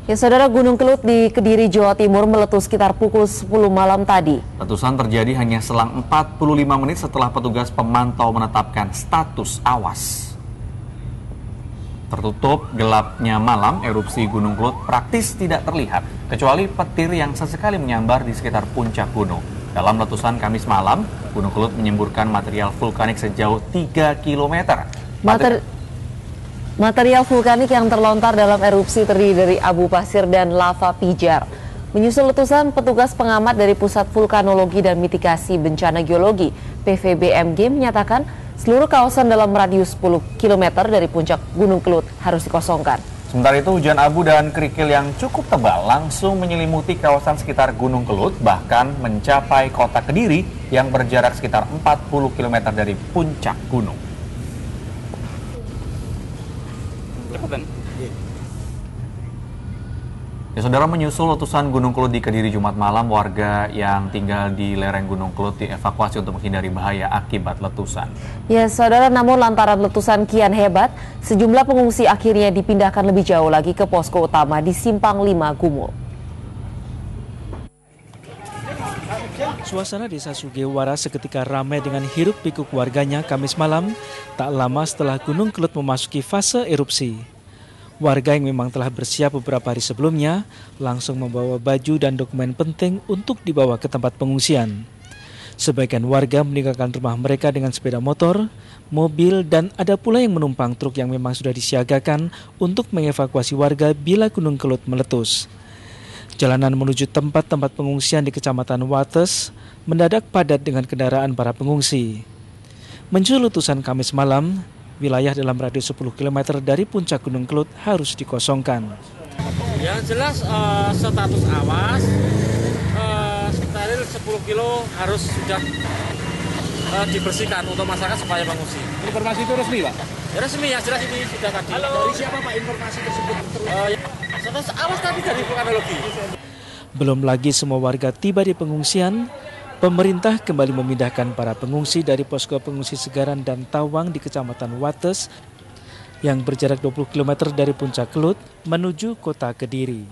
Ya, Saudara, Gunung Kelut di Kediri, Jawa Timur meletus sekitar pukul 10 malam tadi. Letusan terjadi hanya selang 45 menit setelah petugas pemantau menetapkan status awas. Tertutup gelapnya malam, erupsi Gunung Kelut praktis tidak terlihat, kecuali petir yang sesekali menyambar di sekitar puncak gunung. Dalam letusan Kamis malam, Gunung Kelut menyemburkan material vulkanik sejauh 3 km. Material vulkanik yang terlontar dalam erupsi terdiri dari abu pasir dan lava pijar. Menyusul letusan, petugas pengamat dari Pusat Vulkanologi dan Mitigasi Bencana Geologi (PVBMG) menyatakan seluruh kawasan dalam radius 10 km dari puncak Gunung Kelut harus dikosongkan. Sementara itu, hujan abu dan kerikil yang cukup tebal langsung menyelimuti kawasan sekitar Gunung Kelut, bahkan mencapai kota Kediri yang berjarak sekitar 40 km dari puncak gunung. Ya, Saudara, menyusul letusan Gunung Kelut di Kediri Jumat malam, warga yang tinggal di lereng Gunung Kelut dievakuasi untuk menghindari bahaya akibat letusan. Ya, Saudara, namun lantaran letusan kian hebat, sejumlah pengungsi akhirnya dipindahkan lebih jauh lagi ke posko utama di Simpang 5 Gumul. Suasana desa Sugewara seketika ramai dengan hiruk-pikuk warganya Kamis malam, tak lama setelah Gunung Kelut memasuki fase erupsi. Warga yang memang telah bersiap beberapa hari sebelumnya langsung membawa baju dan dokumen penting untuk dibawa ke tempat pengungsian. Sebagian warga meninggalkan rumah mereka dengan sepeda motor, mobil, dan ada pula yang menumpang truk yang memang sudah disiagakan untuk mengevakuasi warga bila Gunung Kelut meletus. Jalanan menuju tempat-tempat pengungsian di Kecamatan Wates mendadak padat dengan kendaraan para pengungsi. Menyusul letusan Kamis malam, wilayah dalam radius 10 km dari puncak Gunung Kelut harus dikosongkan. Ya, jelas status awas, steril 10 kilo harus sudah dibersihkan untuk masyarakat supaya mengungsi. Informasi itu resmi, Pak? Ya, resmi, ya jelas ini sudah tadi. Halo. Dari siapa, Pak, informasi tersebut? Status awas tadi dari vulkanologi. Belum lagi semua warga tiba di pengungsian, pemerintah kembali memindahkan para pengungsi dari posko pengungsi Segaran dan Tawang di Kecamatan Wates yang berjarak 20 km dari puncak Kelut menuju kota Kediri.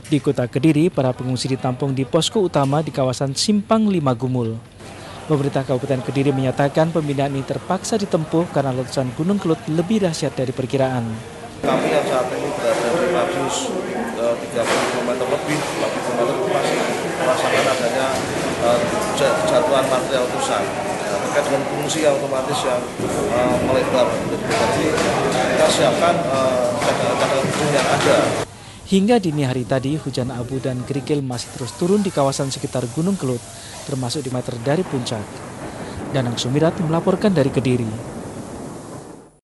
Di kota Kediri, para pengungsi ditampung di posko utama di kawasan Simpang 5 Gumul. Pemerintah Kabupaten Kediri menyatakan pemindahan ini terpaksa ditempuh karena letusan Gunung Kelut lebih dahsyat dari perkiraan. Kami yang saat ini berada di radius 30 km lebih, 40 km masih merasakan adanya jatuhan material letusan. Terkait dengan fungsi yang otomatis yang melebar. Jadi kita siapkan cadangan hukum yang ada. Hingga dini hari tadi, hujan abu dan kerikil masih terus turun di kawasan sekitar Gunung Kelut, termasuk di meter dari puncak. Danang Sumirat melaporkan dari Kediri.